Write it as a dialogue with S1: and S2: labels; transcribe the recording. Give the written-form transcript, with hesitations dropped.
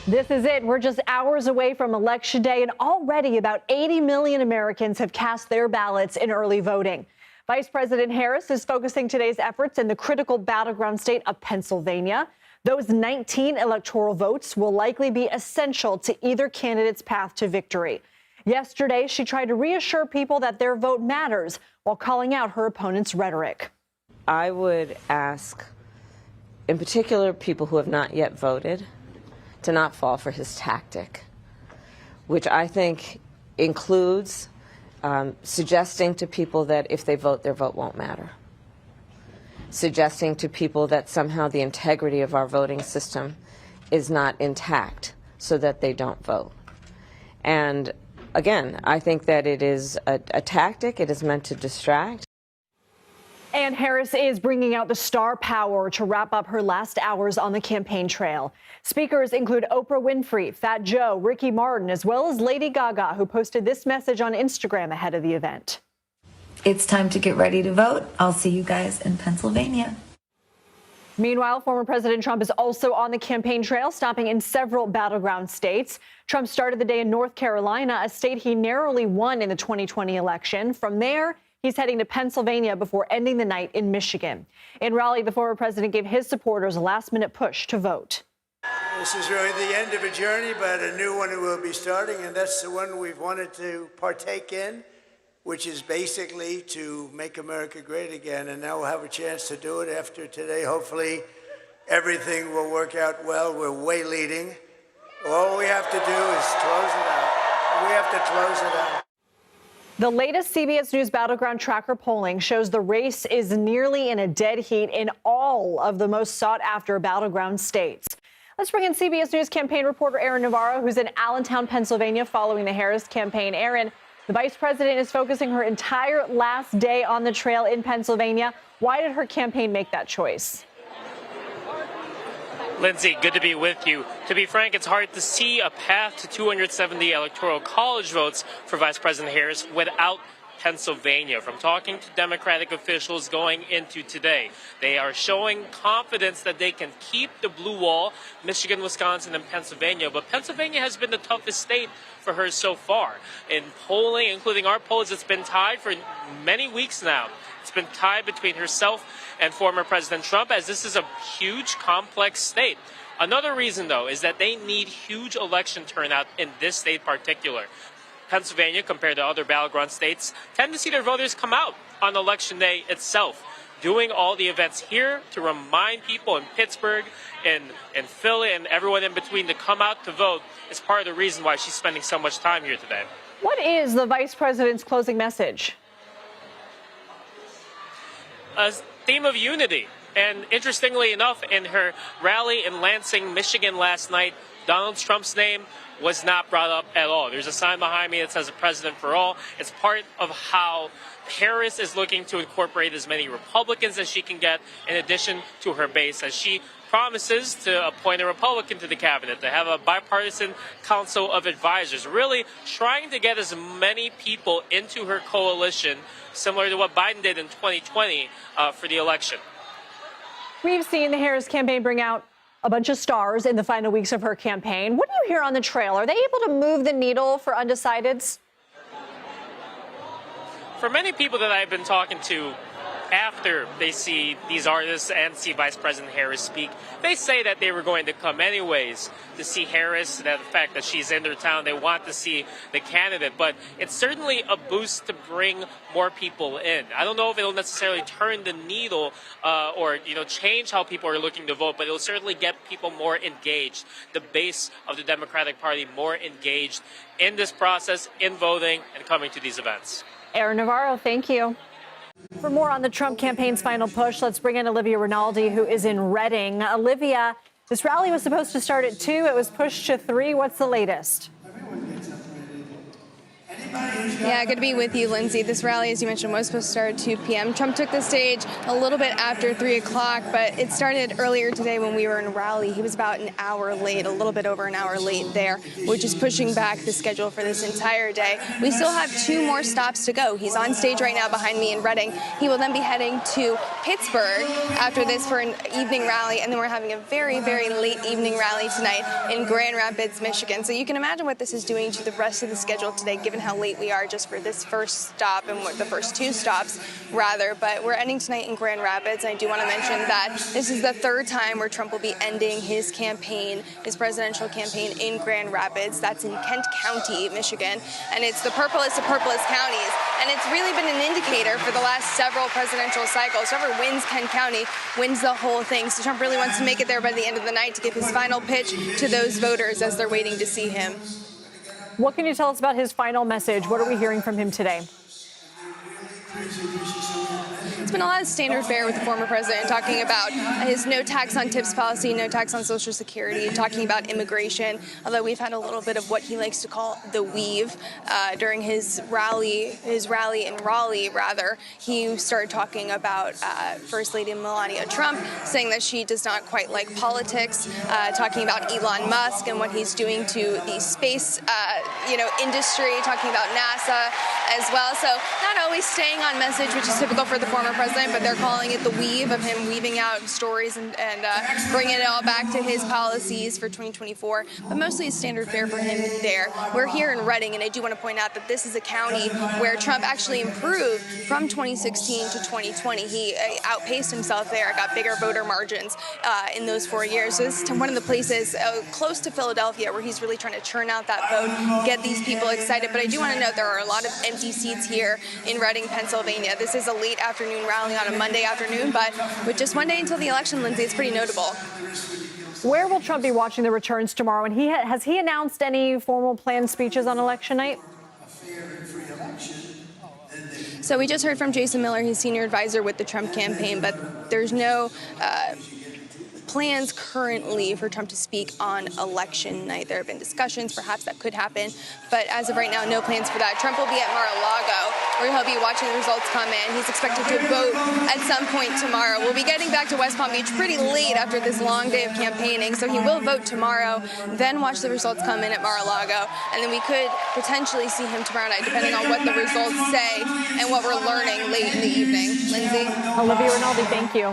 S1: This is it. We're just hours away from Election Day, and already about 80 million Americans have cast their ballots in early voting. Vice President Harris is focusing today's efforts in the critical battleground state of Pennsylvania. Those 19 electoral votes will likely be essential to either candidate's path to victory. Yesterday, she tried to reassure people that their vote matters while calling out her opponent's rhetoric.
S2: I would ask, in particular, people who have not yet voted, to not fall for his tactic, which I think includes suggesting to people that if they vote, their vote won't matter. Suggesting to people that somehow the integrity of our voting system is not intact so that they don't vote. And again, I think that it is a tactic. It is meant to distract.
S1: And Harris is bringing out the star power to wrap up her last hours on the campaign trail. Speakers include Oprah Winfrey, Fat Joe, Ricky Martin, as well as Lady Gaga, who posted this message on Instagram ahead of the event.
S3: It's time to get ready to vote. I'll see you guys in Pennsylvania.
S1: Meanwhile, former President Trump is also on the campaign trail, stopping in several battleground states. Trump started the day in North Carolina, a state he narrowly won in the 2020 election. From there, he's heading to Pennsylvania before ending the night in Michigan. In Raleigh, the former president gave his supporters a last-minute push to vote.
S4: This is really the end of a journey, but a new one will be starting, and that's the one we've wanted to partake in, which is basically to make America great again. And now we'll have a chance to do it after today. Hopefully, everything will work out well. We're way leading. All we have to do is close it out. We have to close it out.
S1: The latest CBS News Battleground Tracker polling shows the race is nearly in a dead heat in all of the most sought-after battleground states. Let's bring in CBS News campaign reporter Aaron Navarro, who's in Allentown, Pennsylvania, following the Harris campaign. Aaron, the vice president is focusing her entire last day on the trail in Pennsylvania. Why did her campaign make that choice?
S5: Lindsay, good to be with you. To be frank, it's hard to see a path to 270 electoral college votes for Vice President Harris without Pennsylvania. From talking to Democratic officials going into today, they are showing confidence that they can keep the blue wall, Michigan, Wisconsin, and Pennsylvania. But Pennsylvania has been the toughest state for her so far. In polling, including our polls, it's been tied for many weeks now. It's been tied between herself and former President Trump, as this is a huge, complex state. Another reason, though, is that they need huge election turnout in this state in particular. Pennsylvania, compared to other battleground states, tend to see their voters come out on Election Day itself, doing all the events here to remind people in Pittsburgh and Philly and everyone in between to come out to vote is part of the reason why she's spending so much time here today.
S1: What is the vice president's closing message?
S5: A theme of unity. And interestingly enough, in her rally in Lansing, Michigan last night, Donald Trump's name was not brought up at all. There's a sign behind me that says President for All. It's part of how Harris is looking to incorporate as many Republicans as she can get, in addition to her base, as she promises to appoint a Republican to the cabinet, to have a bipartisan council of advisors, really trying to get as many people into her coalition, similar to what Biden did in 2020 for the election.
S1: We've seen the Harris campaign bring out a bunch of stars in the final weeks of her campaign. What do you hear on the trail? Are they able to move the needle for undecideds?
S5: For many people that I've been talking to after they see these artists and see Vice President Harris speak, they say that they were going to come anyways to see Harris, that the fact that she's in their town, they want to see the candidate. But it's certainly a boost to bring more people in. I don't know if it'll necessarily turn the needle or change how people are looking to vote, but it'll certainly get people more engaged, the base of the Democratic Party more engaged in this process, in voting, and coming to these events.
S1: Aaron Navarro, thank you. For more on the Trump campaign's final push, let's bring in Olivia Rinaldi, who is in Reading. Olivia, this rally was supposed to start at 2. It was pushed to 3. What's the latest?
S6: Yeah, good to be with you, Lindsay. This rally, as you mentioned, was supposed to start at 2 p.m. Trump took the stage a little bit after 3 o'clock, but it started earlier today when we were in Raleigh. He was about an hour late, a little bit over an hour late there, which is pushing back the schedule for this entire day. We still have 2 more stops to go. He's on stage right now behind me in Reading. He will then be heading to Pittsburgh after this for an evening rally, and then we're having a very, very late evening rally tonight in Grand Rapids, Michigan. So you can imagine what this is doing to the rest of the schedule today, given how late we are just for this first stop and the first 2 stops, rather. But we're ending tonight in Grand Rapids, and I do want to mention that this is the 3rd time where Trump will be ending his campaign, his presidential campaign in Grand Rapids. That's in Kent County, Michigan, and it's the purplest of purplest counties. And it's really been an indicator for the last several presidential cycles. Whoever wins Kent County wins the whole thing. So Trump really wants to make it there by the end of the night to give his final pitch to those voters as they're waiting to see him.
S1: What can you tell us about his final message? What are we hearing from him today?
S6: It's been a lot of standard fare with the former president, talking about his no tax on tips policy, no tax on Social Security, talking about immigration, although we've had a little bit of what he likes to call the weave during his rally in Raleigh, rather. He started talking about First Lady Melania Trump, saying that she does not quite like politics, talking about Elon Musk and what he's doing to the space industry, talking about NASA as well. So not always staying on message, which is typical for the former president, but they're calling it the weave, of him weaving out stories and bringing it all back to his policies for 2024, but mostly a standard fare for him there. We're here in Reading, and I do want to point out that this is a county where Trump actually improved from 2016 to 2020. He outpaced himself there, got bigger voter margins in those 4 years. So this is one of the places close to Philadelphia where he's really trying to churn out that vote, get these people excited. But I do want to note there are a lot of empty seats here in Reading, Pennsylvania. This is a late afternoon rally on a Monday afternoon, but with just 1 day until the election, Lindsay, it's pretty notable.
S1: Where will Trump be watching the returns tomorrow? And has he announced any formal planned speeches on election night?
S6: So we just heard from Jason Miller, he's senior advisor with the Trump campaign, but there's no plans currently for Trump to speak on election night. There have been discussions, perhaps that could happen, but as of right now, no plans for that. Trump will be at Mar-a-Lago, where he'll be watching the results come in. He's expected to vote at some point tomorrow. We'll be getting back to West Palm Beach pretty late after this long day of campaigning, so he will vote tomorrow, then watch the results come in at Mar-a-Lago, and then we could potentially see him tomorrow night, depending on what the results say and what we're learning late in the evening. Lindsay?
S1: Olivia Rinaldi, thank you.